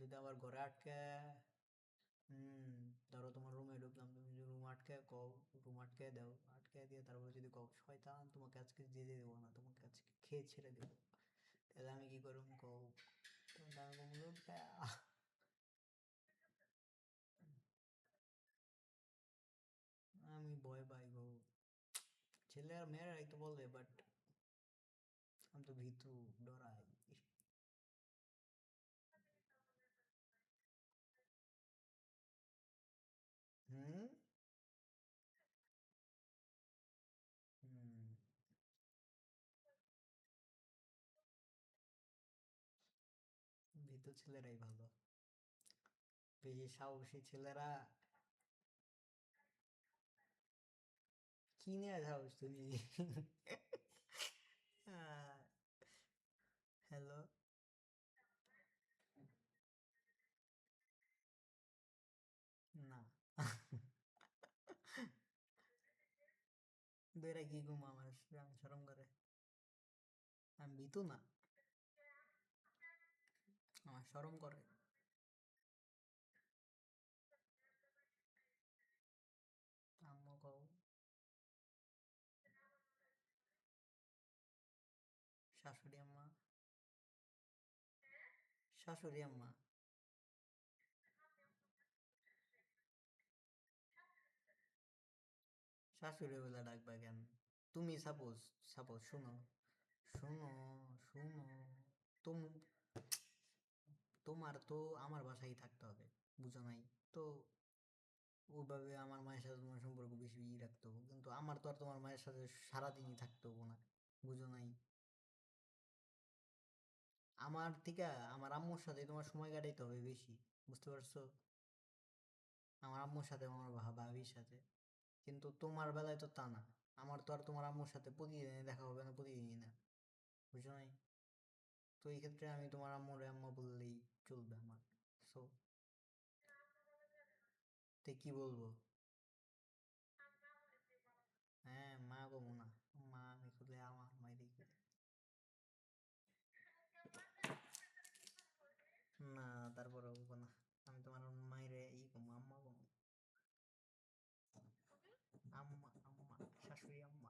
যদি আবার ঘরে আটকে ধরো তোমার রুমে ঢুকলাম, তুমি যদি রুম আটকে কও, রুম আটকে দাও, আটকে দিয়ে তারপর যদি কও শয়তান তোমাকে আজকে যেতে দেবো না, তোমাকে আজকে খেয়ে ছেড়ে দেবো, তাহলে আমি কি করুম কও? তখন আমি বলবো, আমি ভয় পাই গো। ছেলে আর মেয়েরাই তো বলে, বাট আমি তো ভীতু, ডরাই। হুম হুম ভীতু ছেলেরাই ভালো। বেশি সাহসী ছেলেরা। কি নিয়ে সাহস তুমি? হ্যালো। না। বেড়া কি ঘুম আমার শরম করে। আমি ভীতু না, আমার শরম করে। আম্মু কও। শাশুড়ি আম্মা। শাশুড়ি আম্মা। শাশুড়ি বলে ডাকবা কেন? তুমি সাপোজ, সাপোজ শুনো, শুনো, শুনো, তুম তোমার তো আমার বাসায় থাকতে হবে, বুঝো নাই? তো ওইভাবে আমার মায়ের সাথে তোমার সম্পর্ক বেশি রাখতে হবে, কিন্তু আমার তো আর তোমার মায়ের সাথে সারাদিনই থাকতে হবো না, বুঝো নাই? আমার থেকে আমার আম্মুর সাথে তোমার সময় কাটাইতে হবে বেশি, বুঝতে পারছো? আমার আম্মুর সাথে, আমার ভাবির সাথে। কিন্তু তোমার বেলায় তো তা না। আমার তো আর তোমার আম্মুর সাথে প্রতিদিনই দেখা হবে না, প্রতিদিনই না, বুঝো নাই? তো এই ক্ষেত্রে আমি তোমার আম্মুরে আম্মা বললেই চলবে আমার। সো তে কি বলবো? হ্যাঁ, মা বলবো না। মা আমি খুলে আমার মাইরে খুলে। না, তারপরে বলবো না। আমি তোমার মাইরে কমু, আম্মা কমু। আম্মা, আম্মা, শাশুড়ি আম্মা।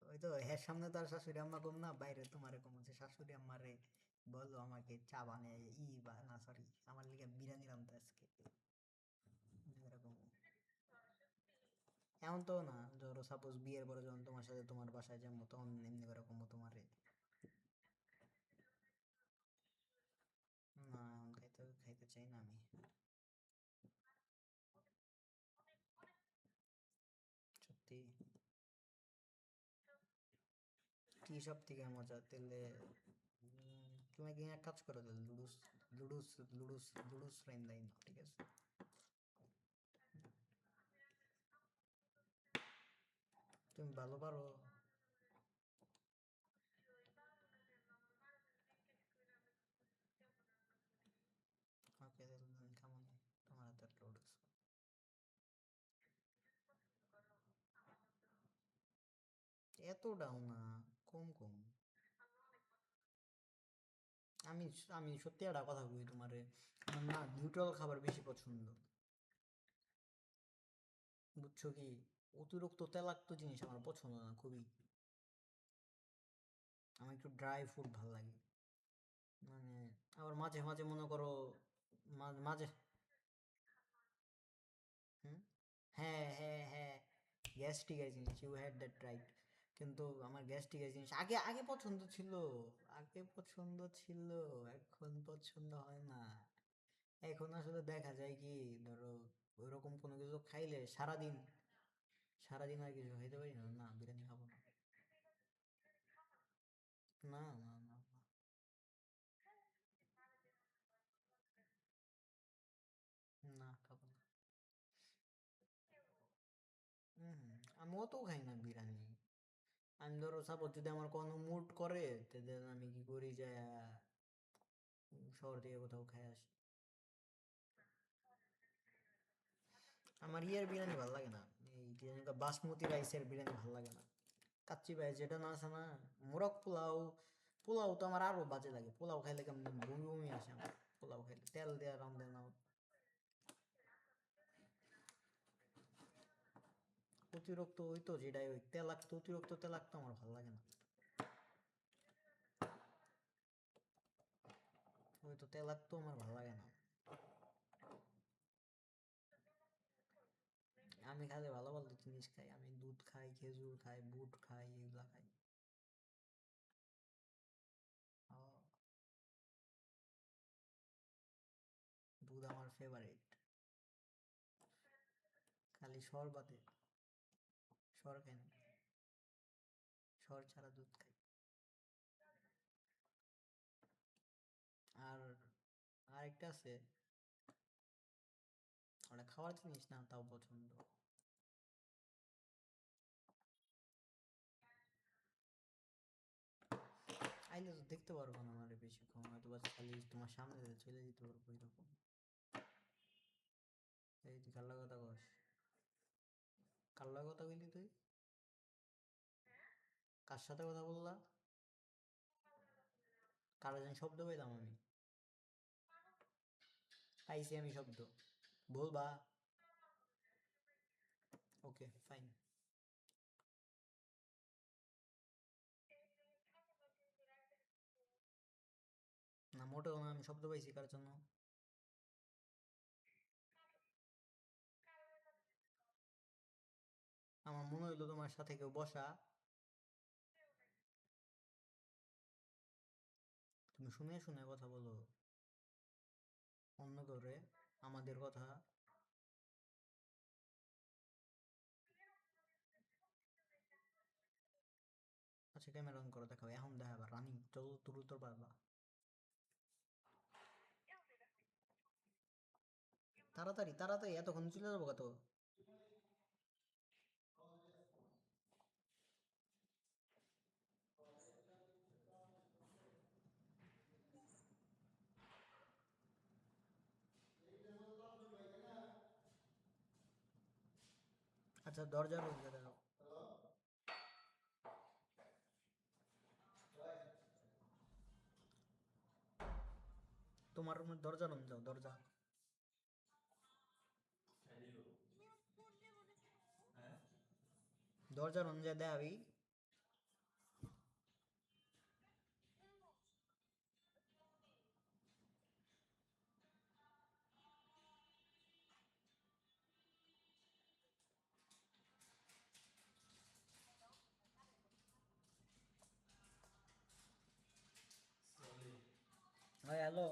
ওই তো হ্যাঁ, সামনে তো আর শাশুড়ি আম্মা কম না, বাইরে তোমারে কম হচ্ছে শাশুড়ি আম্মা রে। বলো আমাকে চা বানিয়ে বা না সরি, আমার লিগে বিরিয়ানি রান্তে আজকে, এরকম। এমন তো না, ধরো সাপোজ বিয়ের পরে যখন তোমার সাথে তোমার বাসায় যাবো তখন এমনি করে কমো তোমারে। না, এখন খাইতে খাইতে চাই না আমি। সত্যি। কি সব থেকে মজা তাহলে? তুমি একদিন এক কাজ করো তাহলে, লুডুস, লুডুস, লুডুস ফ্রেন্ড লাইন, ঠিক আছে? তুমি ভালো পারো। ওকে, তাহলে কেমন তোমার হাতের লুডুস? এতটাও না, কম কম। আমি আমি সত্যি একটা কথা বলি তোমারে, আমার না নিউট্রাল খাবার বেশি পছন্দ, বুঝছো কি? অতিরিক্ত তেলাক্ত জিনিস আমার পছন্দ না খুবই। আমার একটু ড্রাই ফুড ভালো লাগে। মানে আবার মাঝে মাঝে মনে করো, মাঝে। হুম, হ্যাঁ হ্যাঁ হ্যাঁ, গ্যাস্ট্রিক জিনিস, ইউ হ্যাড দ্যাট রাইট। কিন্তু আমার গ্যাস্ট্রিক জিনিস আগে আগে পছন্দ ছিল, আগে পছন্দ ছিল, এখন পছন্দ হয় না। এখন আসলে দেখা যায় কি, ধরো ওইরকম কোনো কিছু খাইলে সারাদিন, সারাদিন আর কিছু খাইতে পারি না, না বিরিয়ানি খাবো না। না না না না। না, খাবো না। হম, আমি অত খাই না বিরিয়ানি। আমি ধরো সাপোজ যদি আমার কোনো মুড করে, তাহলে আমি কি করি যে শহর থেকে কোথাও খাই আসি। আমার ইয়ের বিরিয়ানি ভালো লাগে না, এই যে বাসমতি রাইসের বিরিয়ানি ভালো লাগে না। কাচ্চি ভাই যেটা না আছে না, মোরগ পোলাও। পোলাও তো আমার আরো বাজে লাগে, পোলাও খাইলে কেমন বমি বমি আসে আমার পোলাও খাইলে। তেল দেওয়া রান্ধে নাও। অতিরিক্ত ওই তো যেটাই ওই তেলাক্ত, অতিরিক্ত তেলাক্ত আমার ভালো লাগে না। ওই তো তেলাক্ত আমার ভালো লাগে না। আমি খালি ভালো ভালো জিনিস খাই, আমি দুধ খাই, খেজুর খাই, বুট খাই, এগুলা খাই। দুধ আমার ফেভারিট, খালি সর বাদে। সর খাই না, সর ছাড়া দুধ খাই। আর আরেকটা আছে, ওটা খাওয়ার জিনিস না, তাও পছন্দ। আইলে তো দেখতে পারবো না আমার বেশিক্ষণ, হয়তো বাস খালি তোমার সামনে দিয়ে চলে যেতে পারবো এরকম। এই তুই কার কথা কস? কার কথা কইলি তুই? কার সাথে কথা বললা? কারো যেন শব্দ পেলাম আমি। পাইছি আমি শব্দ, বলবা? Okay fine. না মোটেও না, আমি শব্দ পাইছি কার জন্য? আমার মনে হইলো তোমার সাথে কেউ বসা। তুমি শুনে শুনে কথা বলো অন্য করে আমাদের কথা। আচ্ছা ক্যামেরা অন করো, দেখাও এখন, দেখাবা রানিং, চলো দ্রুত পারবা। তাড়াতাড়ি তাড়াতাড়ি, এতক্ষণ চলে যাবো কত? আচ্ছা দরজার রুমটা দেখো। তোমার রুমের দরজা রুম যাও, দরজা। দরজা রুম যা দেখাবি। হ্যাঁ হ্যালো।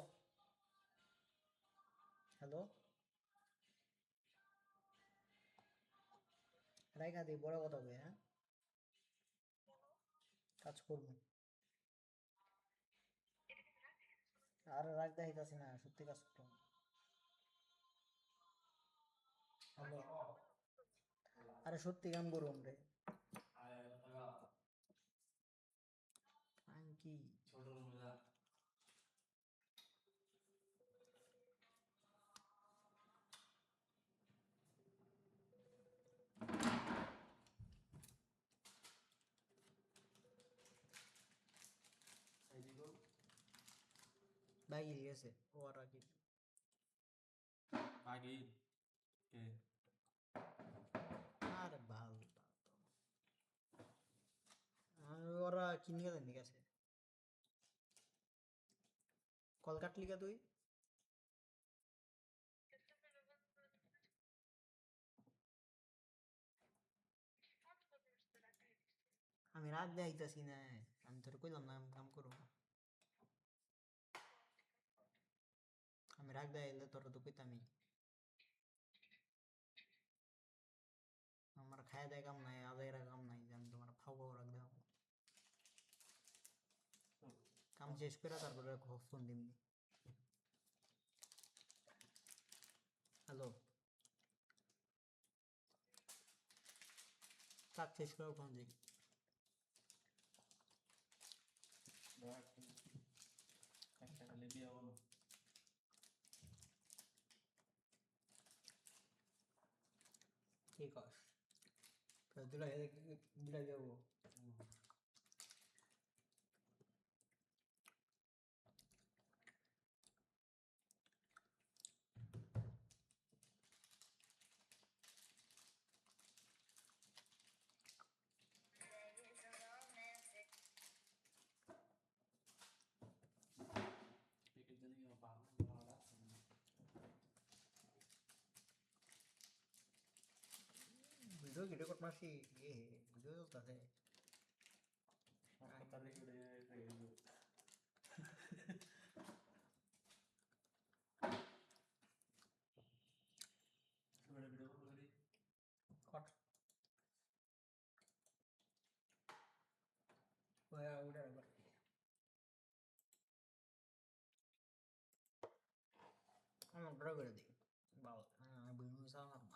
হ্যালো। রাইখা দিই, বড় কথা হবে, হ্যাঁ? কাজ করবো। আর রাগ দেখাইতাছি না, সত্যি কাজ করবো। হ্যালো। আরে সত্যি কাম করুম রে। কি? ভাই গেছে ও আর আগে। আরে ভাল। ওরা কিনে গেলেন গেছে। কল কাটলি কা তুই? আমি রাগ দেখাইতাছি না, আমি তোর কইলাম না আমি কাম করবো। আমি রাগ দেখাইলে তোর তো কইতামই। আমার খায় দেয় কাম নাই, আদায়ের কাম নাই যে আমি তোমার ফাও ফাও রাখ দেখাবো। কাম শেষ করে তারপরে ফোন দিবি। হ্যালো। কাজ শেষ করে ফোন দিই। ঠিক আছে, দুলাই দুলাই যাবো। ভিডিও কট মারছি ভিডিও চলতেছে কট উঠে একবার আমার ড্র করে দিই বাবা ভিডিও সামনে